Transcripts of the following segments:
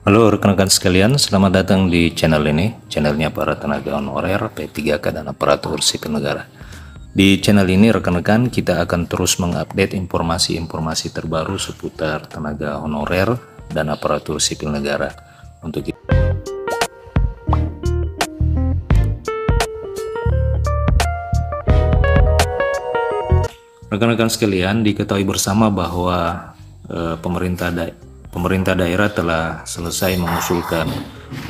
Halo rekan-rekan sekalian, selamat datang di channel ini, channelnya para tenaga honorer P3K dan aparatur sipil negara. Di channel ini rekan-rekan kita akan terus mengupdate informasi-informasi terbaru seputar tenaga honorer dan aparatur sipil negara. Untuk itu, rekan-rekan sekalian, diketahui bersama bahwa pemerintah daerah telah selesai mengusulkan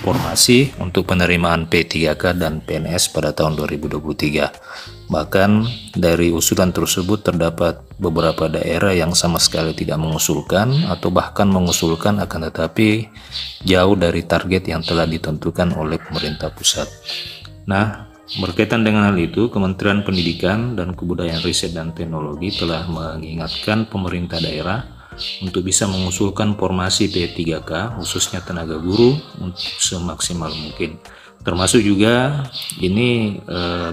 formasi untuk penerimaan P3K dan PNS pada tahun 2023. Bahkan dari usulan tersebut terdapat beberapa daerah yang sama sekali tidak mengusulkan atau bahkan mengusulkan akan tetapi jauh dari target yang telah ditentukan oleh pemerintah pusat. Nah, berkaitan dengan hal itu, Kementerian Pendidikan dan Kebudayaan Riset dan Teknologi telah mengingatkan pemerintah daerah untuk bisa mengusulkan formasi P3K khususnya tenaga guru untuk semaksimal mungkin. Termasuk juga ini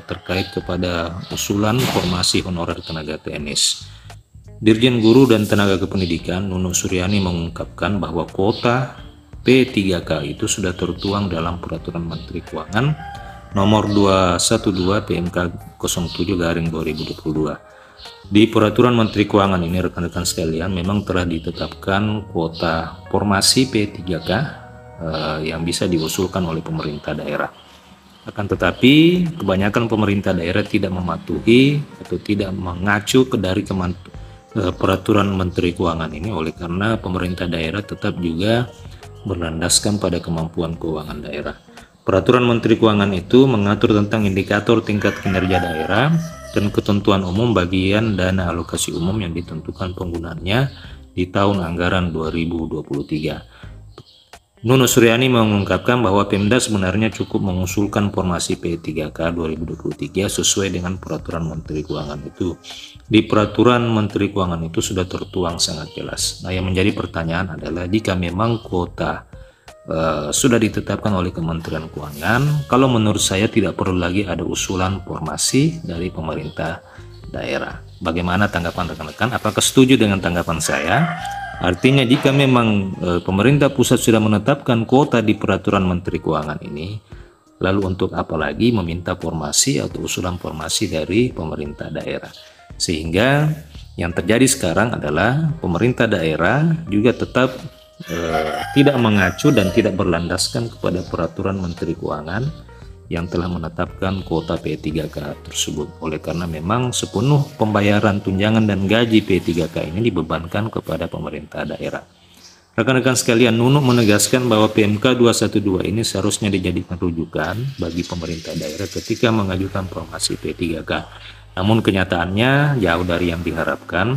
terkait kepada usulan formasi honorer tenaga TNS. Dirjen Guru dan Tenaga Kependidikan Nunuk Suryani mengungkapkan bahwa kuota P3K itu sudah tertuang dalam Peraturan Menteri Keuangan Nomor 212 PMK 07/2022. Di Peraturan Menteri Keuangan ini rekan-rekan sekalian memang telah ditetapkan kuota formasi P3K yang bisa diusulkan oleh pemerintah daerah. Akan tetapi kebanyakan pemerintah daerah tidak mematuhi atau tidak mengacu dari Peraturan Menteri Keuangan ini, oleh karena pemerintah daerah tetap juga berlandaskan pada kemampuan keuangan daerah. Peraturan Menteri Keuangan itu mengatur tentang indikator tingkat kinerja daerah dan ketentuan umum bagian dana alokasi umum yang ditentukan penggunaannya di tahun anggaran 2023. Nunuk Suryani mengungkapkan bahwa Pemda sebenarnya cukup mengusulkan formasi P3K 2023 sesuai dengan Peraturan Menteri Keuangan itu. Di Peraturan Menteri Keuangan itu sudah tertuang sangat jelas. Nah, yang menjadi pertanyaan adalah jika memang kuota sudah ditetapkan oleh Kementerian Keuangan, kalau menurut saya tidak perlu lagi ada usulan formasi dari pemerintah daerah. Bagaimana tanggapan rekan-rekan? Apakah setuju dengan tanggapan saya? Artinya jika memang pemerintah pusat sudah menetapkan kuota di Peraturan Menteri Keuangan ini, lalu untuk apa lagi meminta formasi atau usulan formasi dari pemerintah daerah? Sehingga yang terjadi sekarang adalah pemerintah daerah juga tetap tidak mengacu dan tidak berlandaskan kepada Peraturan Menteri Keuangan yang telah menetapkan kuota P3K tersebut. Oleh karena memang sepenuh pembayaran tunjangan dan gaji P3K ini dibebankan kepada pemerintah daerah. Rekan-rekan sekalian, Nunuk menegaskan bahwa PMK 212 ini seharusnya dijadikan rujukan bagi pemerintah daerah ketika mengajukan formasi P3K. Namun kenyataannya jauh dari yang diharapkan.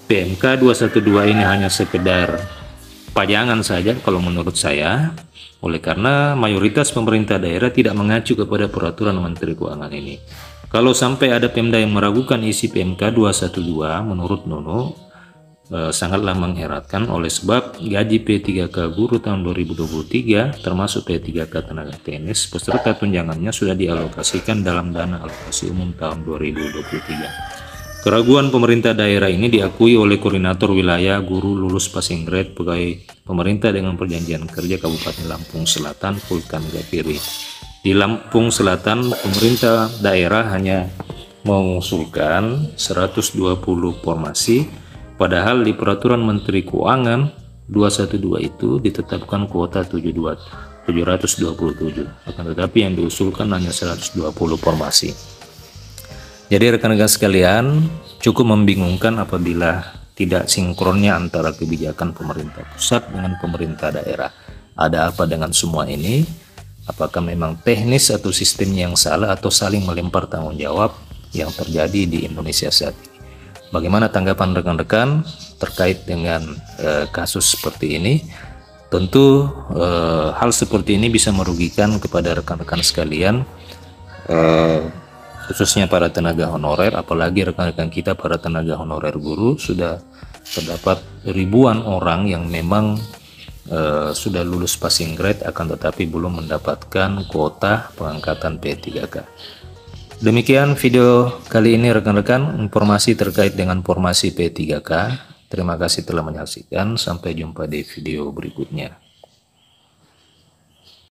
PMK 212 ini hanya sekedar pajangan saja kalau menurut saya, oleh karena mayoritas pemerintah daerah tidak mengacu kepada Peraturan Menteri Keuangan ini. Kalau sampai ada Pemda yang meragukan isi PMK 212, menurut Nunuk sangatlah mengherankan, oleh sebab gaji P3K guru tahun 2023 termasuk P3K tenaga TNS beserta tunjangannya sudah dialokasikan dalam dana alokasi umum tahun 2023. Keraguan pemerintah daerah ini diakui oleh Koordinator Wilayah Guru Lulus Passing Grade Pegawai Pemerintah dengan Perjanjian Kerja Kabupaten Lampung Selatan, Fulkan Gafiri. Di Lampung Selatan, pemerintah daerah hanya mengusulkan 120 formasi, padahal di Peraturan Menteri Keuangan 212 itu ditetapkan kuota 727. Akan tetapi yang diusulkan hanya 120 formasi. Jadi rekan-rekan sekalian, cukup membingungkan apabila tidak sinkronnya antara kebijakan pemerintah pusat dengan pemerintah daerah. Ada apa dengan semua ini? Apakah memang teknis atau sistemnya yang salah atau saling melempar tanggung jawab yang terjadi di Indonesia saat ini? Bagaimana tanggapan rekan-rekan terkait dengan kasus seperti ini? Tentu hal seperti ini bisa merugikan kepada rekan-rekan sekalian, khususnya para tenaga honorer, apalagi rekan-rekan kita para tenaga honorer guru. Sudah terdapat ribuan orang yang memang sudah lulus passing grade akan tetapi belum mendapatkan kuota pengangkatan P3K. Demikian video kali ini rekan-rekan, informasi terkait dengan formasi P3K. Terima kasih telah menyaksikan, sampai jumpa di video berikutnya.